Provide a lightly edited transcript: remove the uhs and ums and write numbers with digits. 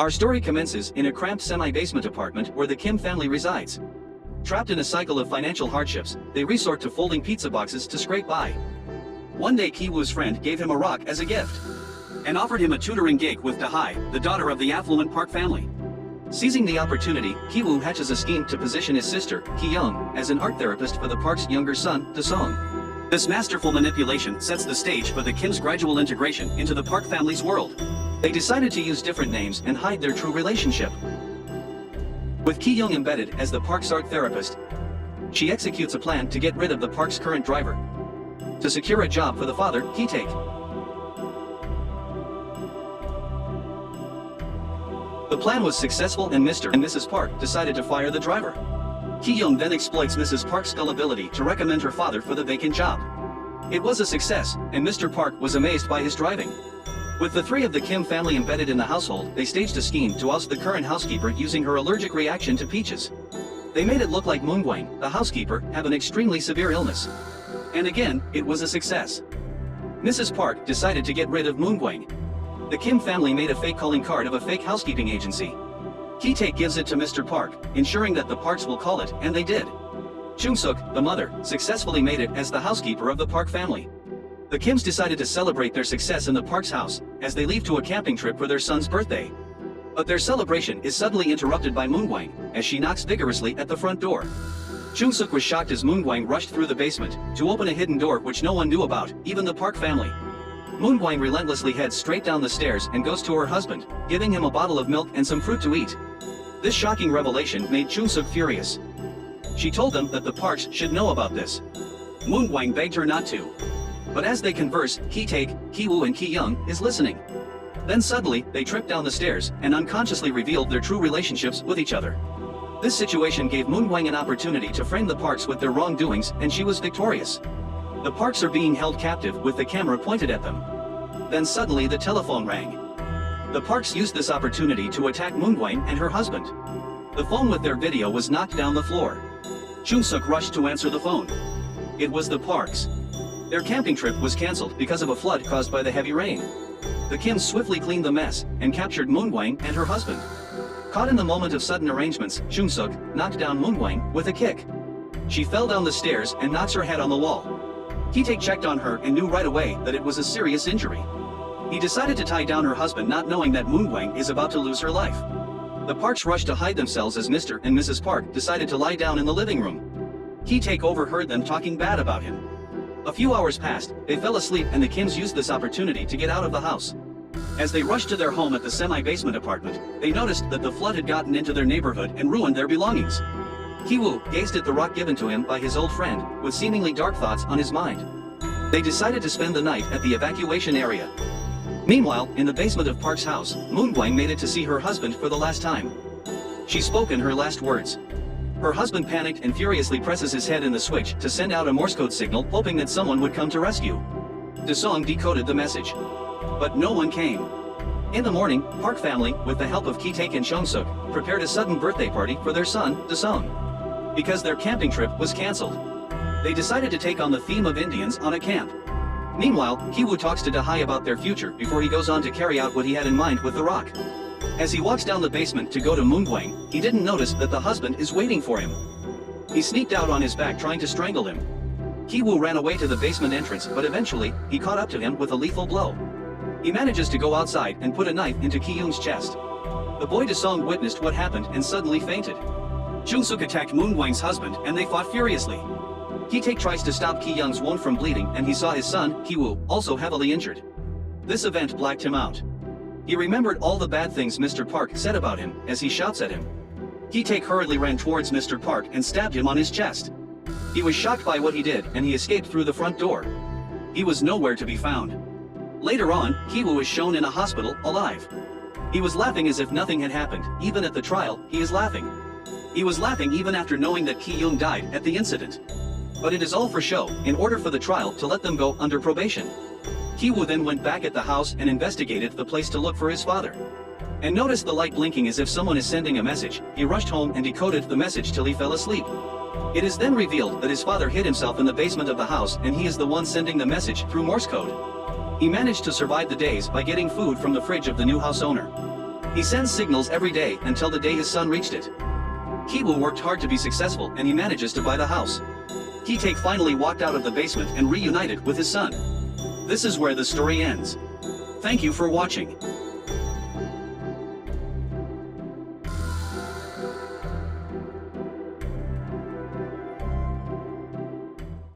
Our story commences in a cramped semi-basement apartment where the Kim family resides. Trapped in a cycle of financial hardships, they resort to folding pizza boxes to scrape by. One day Ki-woo's friend gave him a rock as a gift and offered him a tutoring gig with Tae, the daughter of the affluent Park family. Seizing the opportunity, Ki-woo hatches a scheme to position his sister, Ki-jung, as an art therapist for the Park's younger son, Da-sung. This masterful manipulation sets the stage for the Kim's gradual integration into the Park family's world. They decided to use different names and hide their true relationship. With Ki-jung embedded as the Park's art therapist, she executes a plan to get rid of the Park's current driver to secure a job for the father, Ki-taek. The plan was successful and Mr. and Mrs. Park decided to fire the driver. Ki-jung then exploits Mrs. Park's gullibility to recommend her father for the vacant job. It was a success, and Mr. Park was amazed by his driving. With the three of the Kim family embedded in the household, they staged a scheme to oust the current housekeeper using her allergic reaction to peaches. They made it look like Moon-gwang, the housekeeper, have an extremely severe illness. And again, it was a success. Mrs. Park decided to get rid of Moon-gwang. The Kim family made a fake calling card of a fake housekeeping agency. Ki-taek gives it to Mr. Park, ensuring that the Parks will call it, and they did. Chung-sook, the mother, successfully made it as the housekeeper of the Park family. The Kims decided to celebrate their success in the Park's house, as they leave to a camping trip for their son's birthday. But their celebration is suddenly interrupted by Moon-gwang, as she knocks vigorously at the front door. Chung-sook was shocked as Moon-gwang rushed through the basement, to open a hidden door which no one knew about, even the Park family. Moon-gwang relentlessly heads straight down the stairs and goes to her husband, giving him a bottle of milk and some fruit to eat. This shocking revelation made Chung-sook furious. She told them that the Parks should know about this. Moon-gwang begged her not to. But as they converse, Ki-taek, Ki-woo and Ki-jung is listening. Then suddenly, they tripped down the stairs and unconsciously revealed their true relationships with each other. This situation gave Moon-gwang an opportunity to frame the Parks with their wrongdoings, and she was victorious. The Parks are being held captive with the camera pointed at them. Then suddenly the telephone rang. The Parks used this opportunity to attack Moon-gwang and her husband. The phone with their video was knocked down the floor. Chung-sook rushed to answer the phone. It was the Parks. Their camping trip was cancelled because of a flood caused by the heavy rain. The Kims swiftly cleaned the mess and captured Moon-gwang and her husband. Caught in the moment of sudden arrangements, Chung-sook knocked down Moon-gwang with a kick. She fell down the stairs and knocks her head on the wall. Ki-taek checked on her and knew right away that it was a serious injury. He decided to tie down her husband, not knowing that Moon-gwang is about to lose her life. The Parks rushed to hide themselves as Mr. and Mrs. Park decided to lie down in the living room. Ki-taek overheard them talking bad about him. A few hours passed, they fell asleep and the Kims used this opportunity to get out of the house. As they rushed to their home at the semi-basement apartment, they noticed that the flood had gotten into their neighborhood and ruined their belongings. Ki-woo gazed at the rock given to him by his old friend, with seemingly dark thoughts on his mind. They decided to spend the night at the evacuation area. Meanwhile, in the basement of Park's house, Moon-gwang made it to see her husband for the last time. She spoke in her last words. Her husband panicked and furiously presses his head in the switch to send out a Morse code signal, hoping that someone would come to rescue. Da-sung decoded the message. But no one came. In the morning, Park family, with the help of Ki-taek and Chung-sook, prepared a sudden birthday party for their son, Da-sung. Because their camping trip was cancelled, they decided to take on the theme of Indians on a camp. Meanwhile, Ki-woo talks to Tae about their future before he goes on to carry out what he had in mind with the rock. As he walks down the basement to go to Moon-gwang, he didn't notice that the husband is waiting for him. He sneaked out on his back trying to strangle him. Ki-woo ran away to the basement entrance, but eventually, he caught up to him with a lethal blow. He manages to go outside and put a knife into Ki-jung's chest. The boy Da-sung witnessed what happened and suddenly fainted. Chung-sook attacked Moon-gwang's husband and they fought furiously. Ki-taek tries to stop Ki-jung's wound from bleeding and he saw his son, Ki-woo, also heavily injured. This event blacked him out. He remembered all the bad things Mr. Park said about him, as he shouts at him. Ki-taek hurriedly ran towards Mr. Park and stabbed him on his chest. He was shocked by what he did and he escaped through the front door. He was nowhere to be found. Later on, Ki-woo is shown in a hospital, alive. He was laughing as if nothing had happened. Even at the trial, he is laughing. He was laughing even after knowing that Ki-jung died at the incident. But it is all for show, in order for the trial to let them go under probation. Ki-woo then went back at the house and investigated the place to look for his father. And noticed the light blinking as if someone is sending a message. He rushed home and decoded the message till he fell asleep. It is then revealed that his father hid himself in the basement of the house and he is the one sending the message through Morse code. He managed to survive the days by getting food from the fridge of the new house owner. He sends signals every day until the day his son reached it. Ki-woo worked hard to be successful and he manages to buy the house. Ki-taek finally walked out of the basement and reunited with his son. This is where the story ends. Thank you for watching.